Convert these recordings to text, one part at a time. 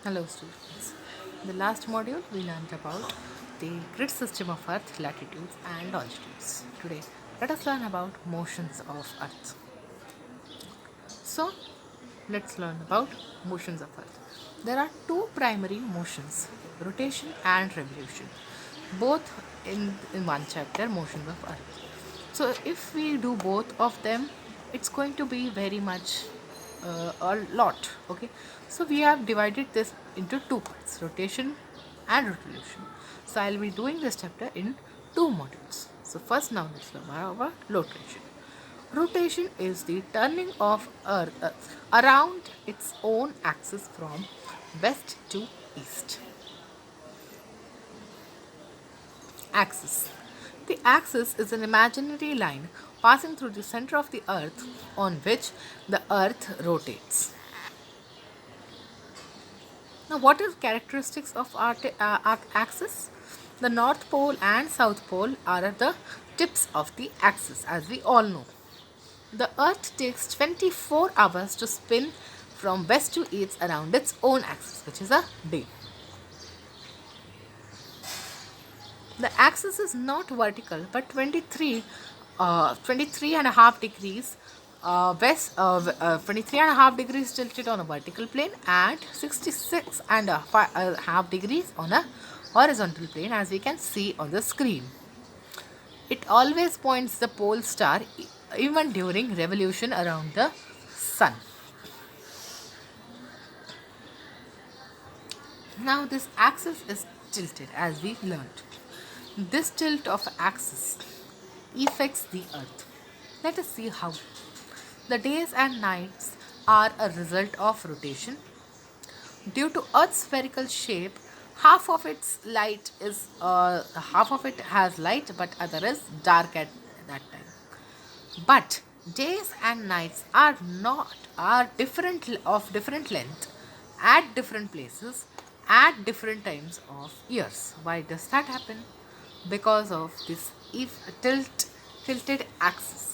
Hello students. In the last module we learned about the grid system of Earth, latitudes and longitudes. Today let us learn about motions of Earth. So let's learn about motions of Earth. There are two primary motions, rotation and revolution, both in one chapter, motions of Earth. So if we do both of them, it's going to be very much a lot. Okay, so we have divided this into two parts, rotation and revolution. So I'll be doing this chapter in two modules. So first, now let's learn about rotation. Rotation is the turning of Earth around its own axis from west to east. Axis. The axis is an imaginary line passing through the center of the Earth on which the Earth rotates. Now, what are characteristics of our axis? The North Pole and South Pole are the tips of the axis, as we all know. The Earth takes 24 hours to spin from west to east around its own axis, which is a day. The axis is not vertical but 23 and a half degrees 23 and a half degrees tilted on a vertical plane and 66 and a half degrees on a horizontal plane, as we can see on the screen. It always points the pole star even during revolution around the sun. Now this axis is tilted, as we learned. This tilt of axis affects the Earth. Let us see how. The days and nights are a result of rotation. Due to Earth's spherical shape, half of it has light, but other is dark at that time. But days and nights are different length at different places at different times of years. Why does that happen? Because of this tilted axis.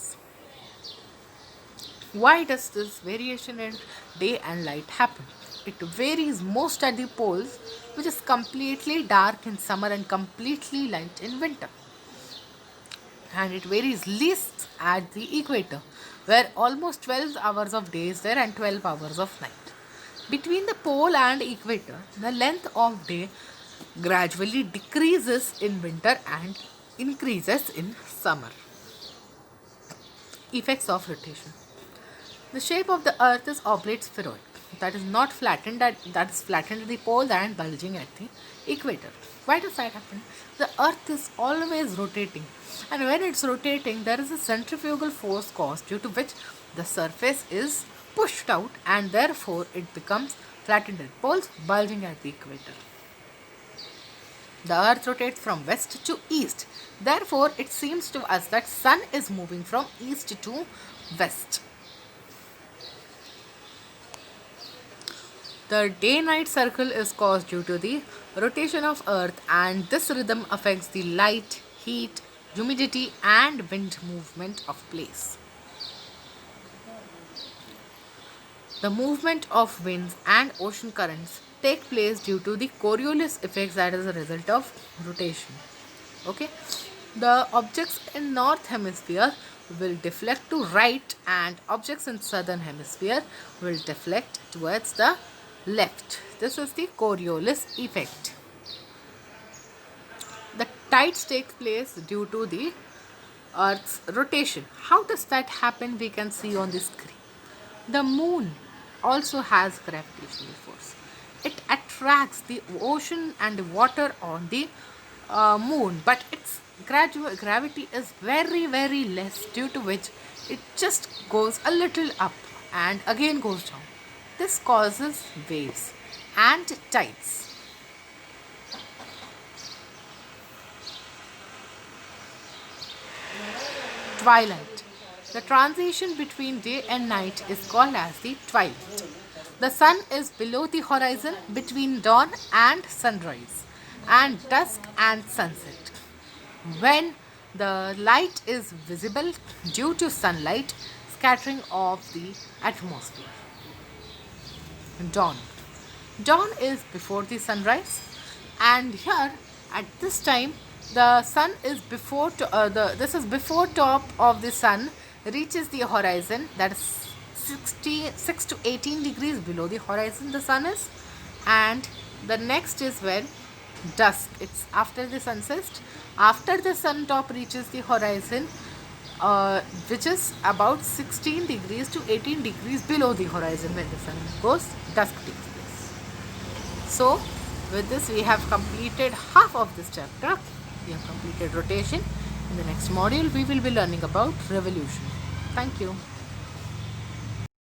Why does this variation in day and light happen? It varies most at the poles, which is completely dark in summer and completely light in winter. And it varies least at the equator, where almost 12 hours of day is there and 12 hours of night. Between the pole and equator, the length of day gradually decreases in winter and increases in summer. Effects of rotation. The shape of the Earth is oblate spheroid, that is not flattened, that is flattened at the poles and bulging at the equator. Why does that happen? The Earth is always rotating, and when it's rotating, there is a centrifugal force caused, due to which the surface is pushed out and therefore it becomes flattened at poles, bulging at the equator. The Earth rotates from west to east. Therefore, it seems to us that sun is moving from east to west. The day-night circle is caused due to the rotation of Earth, and this rhythm affects the light, heat, humidity and wind movement of place. The movement of winds and ocean currents take place due to the Coriolis effects, that is a result of rotation. Okay, the objects in north hemisphere will deflect to right and objects in southern hemisphere will deflect towards the left. This is the Coriolis effect. The tides take place due to the Earth's rotation. How does that happen? We can see on the screen. The moon also has gravitational force. It attracts the ocean and water on the moon, but its gravity is very less, due to which it just goes a little up and again goes down. This causes waves and tides. Twilight. The transition between day and night is called as the twilight. The sun is below the horizon between dawn and sunrise and dusk and sunset, when the light is visible due to sunlight scattering of the atmosphere. Dawn. Dawn is before the sunrise, and here at this time the sun is before this is before top of the sun reaches the horizon, that is 66 to 18 degrees below the horizon the sun is. And the next is when dusk, it's after the sunset, after the sun top reaches the horizon, which is about 16 degrees to 18 degrees below the horizon. When the sun goes, dusk takes place. So with this we have completed half of this chapter. We have completed rotation. In the next module we will be learning about revolution. Thank you.